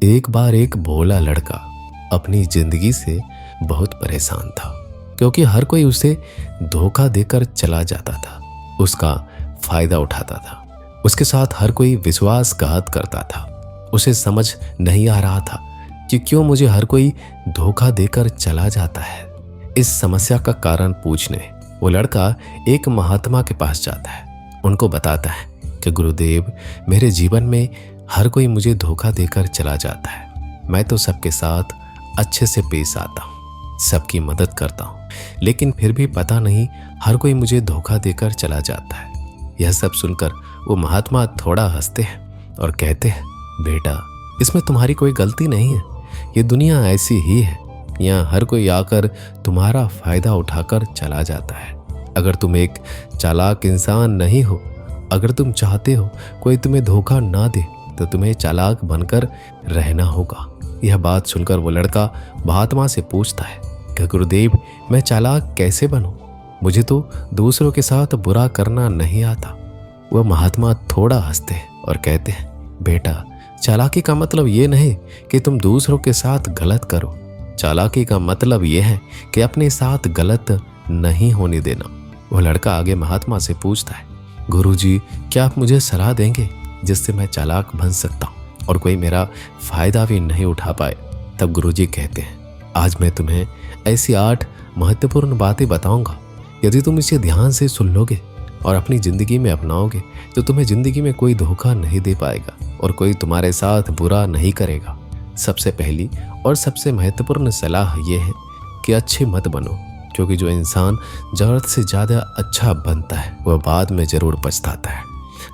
एक बार एक भोला लड़का अपनी जिंदगी से बहुत परेशान था, क्योंकि हर कोई उसे धोखा देकर चला जाता था, उसका फायदा उठाता था। उसके साथ हर कोई विश्वासघात करता था। उसे समझ नहीं आ रहा था कि क्यों मुझे हर कोई धोखा देकर चला जाता है। इस समस्या का कारण पूछने वो लड़का एक महात्मा के पास जाता है। उनको बताता है कि गुरुदेव, मेरे जीवन में हर कोई मुझे धोखा देकर चला जाता है। मैं तो सबके साथ अच्छे से पेश आता हूँ, सबकी मदद करता हूँ, लेकिन फिर भी पता नहीं हर कोई मुझे धोखा देकर चला जाता है। यह सब सुनकर वो महात्मा थोड़ा हंसते हैं और कहते हैं, बेटा, इसमें तुम्हारी कोई गलती नहीं है। ये दुनिया ऐसी ही है। यहाँ हर कोई आकर तुम्हारा फायदा उठाकर चला जाता है। अगर तुम एक चालाक इंसान नहीं हो, अगर तुम चाहते हो कोई तुम्हें धोखा ना दे, तो तुम्हें चालाक बनकर रहना होगा। यह बात सुनकर वो लड़का महात्मा से पूछता है कि गुरुदेव, मैं चालाक कैसे बनूं? मुझे तो दूसरों के साथ बुरा करना नहीं आता। वह महात्मा थोड़ा हंसते हैं और कहते हैं, बेटा, चालाकी का मतलब ये नहीं कि तुम दूसरों के साथ गलत करो। चालाकी का मतलब यह है कि अपने साथ गलत नहीं होने देना। वह लड़का आगे महात्मा से पूछता है, गुरुजी, क्या आप मुझे सलाह देंगे जिससे मैं चालाक बन सकता हूँ और कोई मेरा फायदा भी नहीं उठा पाए? तब गुरुजी कहते हैं, आज मैं तुम्हें ऐसी 8 महत्वपूर्ण बातें बताऊंगा। यदि तुम इसे ध्यान से सुन लोगे और अपनी जिंदगी में अपनाओगे तो तुम्हें जिंदगी में कोई धोखा नहीं दे पाएगा और कोई तुम्हारे साथ बुरा नहीं करेगा। सबसे पहली और सबसे महत्वपूर्ण सलाह यह है कि अच्छे मत बनो, क्योंकि जो इंसान जरूरत से ज़्यादा अच्छा बनता है वह बाद में ज़रूर पछताता है।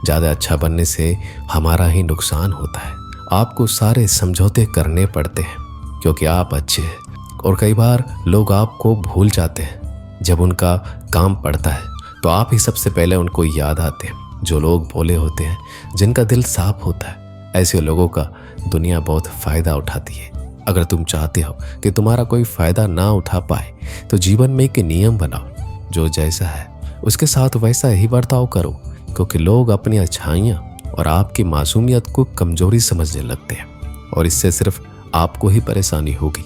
ज़्यादा अच्छा बनने से हमारा ही नुकसान होता है। आपको सारे समझौते करने पड़ते हैं क्योंकि आप अच्छे हैं, और कई बार लोग आपको भूल जाते हैं। जब उनका काम पड़ता है तो आप ही सबसे पहले उनको याद आते हैं। जो लोग भोले होते हैं, जिनका दिल साफ होता है, ऐसे लोगों का दुनिया बहुत फ़ायदा उठाती है। अगर तुम चाहते हो कि तुम्हारा कोई फ़ायदा ना उठा पाए तो जीवन में एक नियम बनाओ, जो जैसा है उसके साथ वैसा ही बर्ताव करो, क्योंकि लोग अपनी अच्छाइयाँ और आपकी मासूमियत को कमजोरी समझने लगते हैं, और इससे सिर्फ आपको ही परेशानी होगी,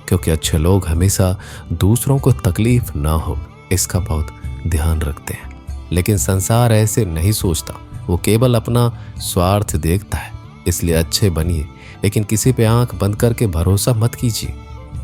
क्योंकि अच्छे लोग हमेशा दूसरों को तकलीफ ना हो इसका बहुत ध्यान रखते हैं। लेकिन संसार ऐसे नहीं सोचता, वो केवल अपना स्वार्थ देखता है। इसलिए अच्छे बनिए, लेकिन किसी पे आंख बंद करके भरोसा मत कीजिए।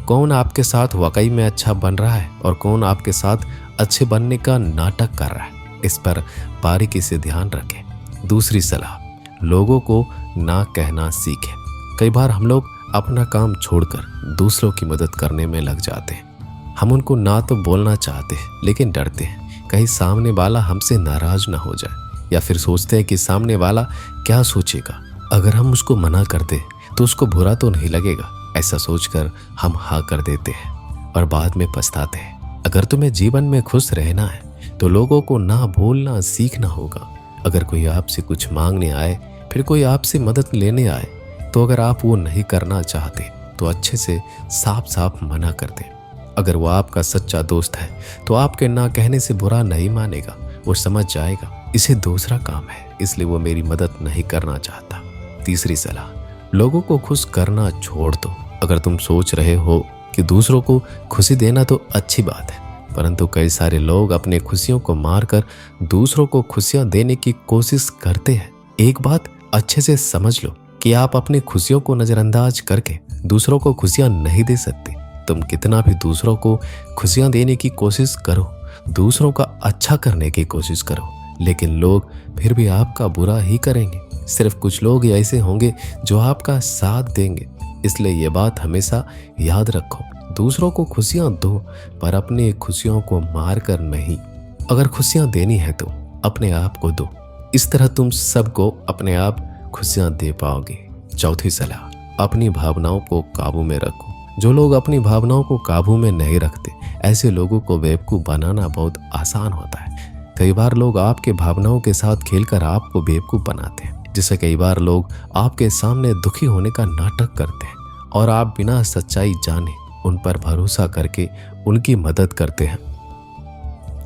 कौन आपके साथ वाकई में अच्छा बन रहा है और कौन आपके साथ अच्छे बनने का नाटक कर रहा है, इस पर बारीकी से ध्यान रखें। दूसरी सलाह, लोगों को ना कहना सीखें। कई बार हम लोग अपना काम छोड़कर दूसरों की मदद करने में लग जाते हैं। हम उनको ना तो बोलना चाहते हैं, लेकिन डरते हैं कहीं सामने वाला हमसे नाराज ना हो जाए, या फिर सोचते हैं कि सामने वाला क्या सोचेगा। अगर हम उसको मना करते तो उसको बुरा तो नहीं लगेगा, ऐसा सोचकर हम हाँ कर देते हैं और बाद में पछताते हैं। अगर तुम्हें जीवन में खुश रहना है तो लोगों को ना बोलना सीखना होगा। अगर कोई आपसे कुछ मांगने आए, फिर कोई आपसे मदद लेने आए, तो अगर आप वो नहीं करना चाहते तो अच्छे से साफ साफ मना कर दें। अगर वो आपका सच्चा दोस्त है तो आपके ना कहने से बुरा नहीं मानेगा, वो समझ जाएगा इसे दूसरा काम है, इसलिए वो मेरी मदद नहीं करना चाहता। तीसरी सलाह, लोगों को खुश करना छोड़ दो। अगर तुम सोच रहे हो कि दूसरों को खुशी देना तो अच्छी बात है, परंतु कई सारे लोग अपनी खुशियों को मारकर दूसरों को खुशियां देने की कोशिश करते हैं। एक बात अच्छे से समझ लो कि आप अपनी खुशियों को नजरअंदाज करके दूसरों को खुशियां नहीं दे सकते। तुम कितना भी दूसरों को खुशियां देने की कोशिश करो, दूसरों का अच्छा करने की कोशिश करो, लेकिन लोग फिर भी आपका बुरा ही करेंगे। सिर्फ कुछ लोग ही ऐसे होंगे जो आपका साथ देंगे। इसलिए ये बात हमेशा याद रखो, दूसरों को खुशियां दो, पर अपनी खुशियों को मार कर नहीं। अगर खुशियां देनी है तो अपने आप को दो, इस तरह तुम सबको अपने आप खुशियां दे पाओगे। चौथी सलाह, अपनी भावनाओं को काबू में रखो। जो लोग अपनी भावनाओं को काबू में नहीं रखते, ऐसे लोगों को बेवकूफ़ बनाना बहुत आसान होता है। कई बार लोग आपके भावनाओं के साथ खेलकर आपको बेवकूफ़ बनाते हैं, जिससे कई बार लोग आपके सामने दुखी होने का नाटक करते हैं और आप बिना सच्चाई जाने उन पर भरोसा करके उनकी मदद करते हैं।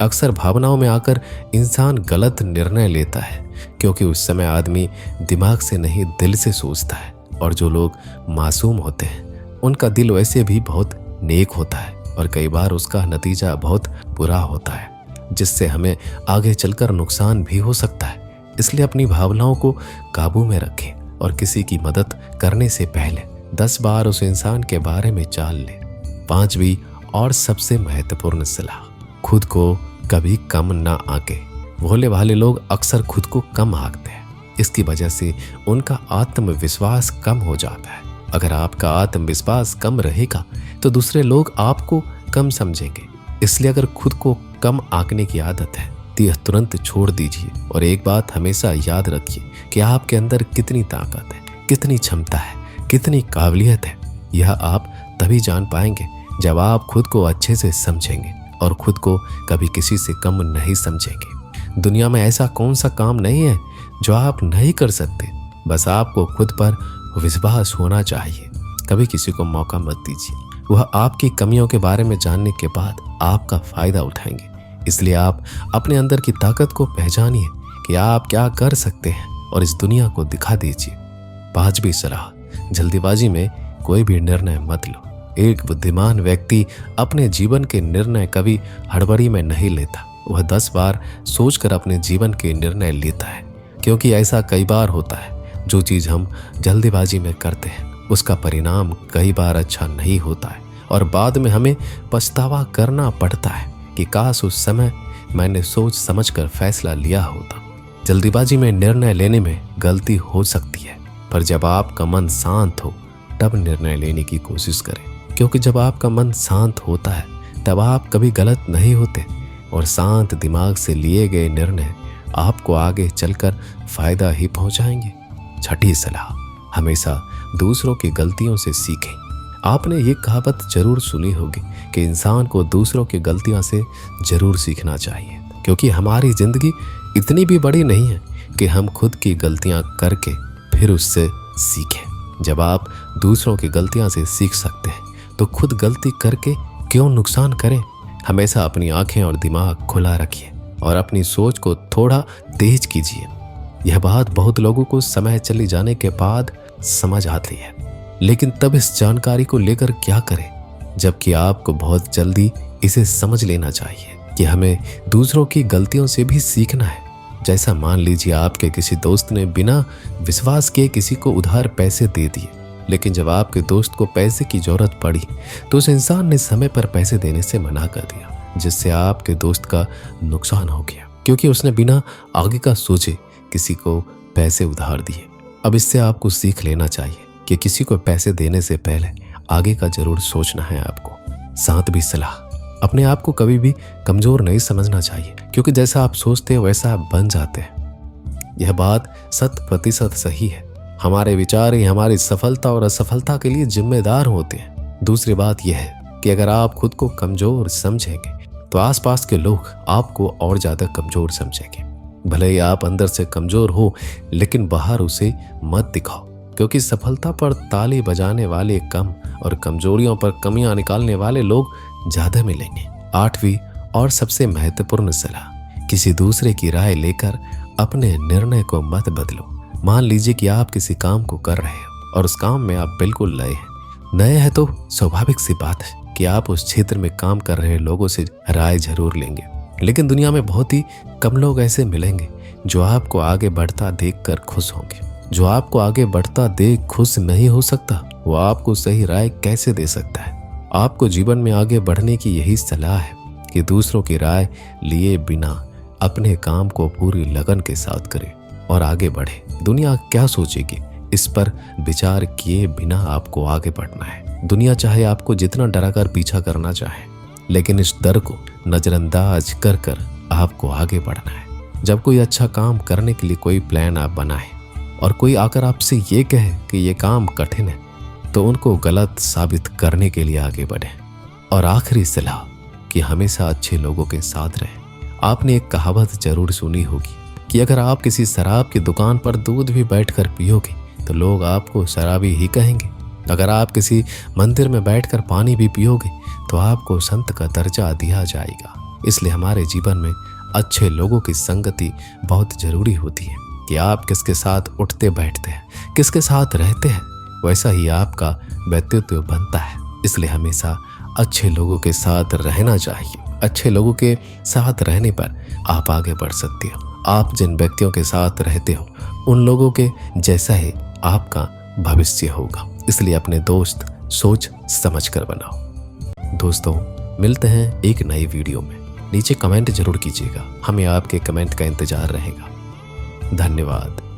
अक्सर भावनाओं में आकर इंसान गलत निर्णय लेता है, क्योंकि उस समय आदमी दिमाग से नहीं दिल से सोचता है। और जो लोग मासूम होते हैं उनका दिल वैसे भी बहुत नेक होता है और कई बार उसका नतीजा बहुत बुरा होता है, जिससे हमें आगे चलकर नुकसान भी हो सकता है। इसलिए अपनी भावनाओं को काबू में रखें और किसी की मदद करने से पहले 10 बार उस इंसान के बारे में जान लें। 5वीं और सबसे महत्वपूर्ण सलाह, खुद को कभी कम ना आंके। भोले भाले लोग अक्सर खुद को कम आंकते हैं, इसकी वजह से उनका आत्मविश्वास कम हो जाता है। अगर आपका आत्मविश्वास कम रहेगा तो दूसरे लोग आपको कम समझेंगे। इसलिए अगर खुद को कम आंकने की आदत है तो यह तुरंत छोड़ दीजिए और एक बात हमेशा याद रखिए कि आपके अंदर कितनी ताकत है, कितनी क्षमता है, कितनी काबिलियत है। यह आप तभी जान पाएंगे जब आप खुद को अच्छे से समझेंगे और खुद को कभी किसी से कम नहीं समझेंगे। दुनिया में ऐसा कौन सा काम नहीं है जो आप नहीं कर सकते, बस आपको खुद पर विश्वास होना चाहिए। कभी किसी को मौका मत दीजिए, वह आपकी कमियों के बारे में जानने के बाद आपका फायदा उठाएंगे। इसलिए आप अपने अंदर की ताकत को पहचानिए कि आप क्या कर सकते हैं और इस दुनिया को दिखा दीजिए। 5वीं सलाह, जल्दीबाजी में कोई भी निर्णय मत लो। एक बुद्धिमान व्यक्ति अपने जीवन के निर्णय कभी हड़बड़ी में नहीं लेता, वह 10 बार सोचकर अपने जीवन के निर्णय लेता है। क्योंकि ऐसा कई बार होता है, जो चीज़ हम जल्दीबाजी में करते हैं उसका परिणाम कई बार अच्छा नहीं होता है और बाद में हमें पछतावा करना पड़ता है कि काश उस समय मैंने सोच समझकर फैसला लिया होता। जल्दीबाजी में निर्णय लेने में गलती हो सकती है, पर जब आपका मन शांत हो तब निर्णय लेने की कोशिश करें। क्योंकि जब आपका मन शांत होता है तब आप कभी गलत नहीं होते और शांत दिमाग से लिए गए निर्णय आपको आगे चलकर फायदा ही पहुंचाएंगे। 6ठी सलाह, हमेशा दूसरों की गलतियों से सीखें। आपने ये कहावत जरूर सुनी होगी कि इंसान को दूसरों की गलतियों से जरूर सीखना चाहिए, क्योंकि हमारी जिंदगी इतनी भी बड़ी नहीं है कि हम खुद की गलतियां करके फिर उससे सीखें। जब आप दूसरों की गलतियां से सीख सकते हैं तो खुद गलती करके क्यों नुकसान करें। हमेशा अपनी आंखें और दिमाग खुला रखिए और अपनी सोच को थोड़ा तेज कीजिए। यह बात बहुत लोगों को समय चले जाने के बाद समझ आती है, लेकिन तब इस जानकारी को लेकर क्या करें, जबकि आपको बहुत जल्दी इसे समझ लेना चाहिए कि हमें दूसरों की गलतियों से भी सीखना है। जैसा मान लीजिए आपके किसी दोस्त ने बिना विश्वास किए किसी को उधार पैसे दे दिए, लेकिन जब आपके दोस्त को पैसे की जरूरत पड़ी तो उस इंसान ने समय पर पैसे देने से मना कर दिया, जिससे आपके दोस्त का नुकसान हो गया, क्योंकि उसने बिना आगे का सोचे किसी को पैसे उधार दिए। अब इससे आपको सीख लेना चाहिए कि किसी को पैसे देने से पहले आगे का जरूर सोचना है आपको। 7वीं सलाह, अपने आप को कभी भी कमजोर नहीं समझना चाहिए, क्योंकि जैसा आप सोचते हैं वैसा आप बन जाते हैं। यह बात 100% सही है। हमारे विचार ही हमारी सफलता और असफलता के लिए जिम्मेदार होते हैं। दूसरी बात यह है कि अगर आप खुद को कमजोर समझेंगे तो आसपास के लोग आपको और ज्यादा कमजोर समझेंगे। भले ही आप अंदर से कमजोर हो, लेकिन बाहर उसे मत दिखाओ, क्योंकि सफलता पर ताली बजाने वाले कम और कमजोरियों पर कमियां निकालने वाले लोग ज्यादा मिलेंगे। 8वीं और सबसे महत्वपूर्ण सलाह, किसी दूसरे की राय लेकर अपने निर्णय को मत बदलो। मान लीजिए कि आप किसी काम को कर रहे हो और उस काम में आप बिल्कुल नए हैं तो स्वाभाविक सी बात है कि आप उस क्षेत्र में काम कर रहे लोगों से राय जरूर लेंगे। लेकिन दुनिया में बहुत ही कम लोग ऐसे मिलेंगे जो आपको आगे बढ़ता देखकर खुश होंगे। जो आपको आगे बढ़ता देख खुश नहीं हो सकता, वो आपको सही राय कैसे दे सकता है। आपको जीवन में आगे बढ़ने की यही सलाह है कि दूसरों की राय लिए बिना अपने काम को पूरी लगन के साथ करें और आगे बढ़े। दुनिया क्या सोचेगी, इस पर विचार किए बिना आपको आगे बढ़ना है। दुनिया चाहे आपको जितना डराकर पीछा करना चाहे, लेकिन इस डर को नजरअंदाज कर कर आपको आगे बढ़ना है। जब कोई अच्छा काम करने के लिए कोई प्लान आप बनाए और कोई आकर आपसे ये कहे कि ये काम कठिन है, तो उनको गलत साबित करने के लिए आगे बढ़े। और आखिरी सलाह कि हमेशा अच्छे लोगों के साथ रहें। आपने एक कहावत जरूर सुनी होगी कि अगर आप किसी शराब की दुकान पर दूध भी बैठकर पियोगे तो लोग आपको शराबी ही कहेंगे। अगर आप किसी मंदिर में बैठकर पानी भी पियोगे तो आपको संत का दर्जा दिया जाएगा। इसलिए हमारे जीवन में अच्छे लोगों की संगति बहुत जरूरी होती है कि आप किसके साथ उठते बैठते हैं, किसके साथ रहते हैं, वैसा ही आपका व्यक्तित्व बनता है। इसलिए हमेशा अच्छे लोगों के साथ रहना चाहिए। अच्छे लोगों के साथ रहने पर आप आगे बढ़ सकते हो। आप जिन व्यक्तियों के साथ रहते हो उन लोगों के जैसा ही आपका भविष्य होगा। इसलिए अपने दोस्त सोच समझ कर बनाओ। दोस्तों, मिलते हैं एक नई वीडियो में। नीचे कमेंट जरूर कीजिएगा, हमें आपके कमेंट का इंतजार रहेगा। धन्यवाद।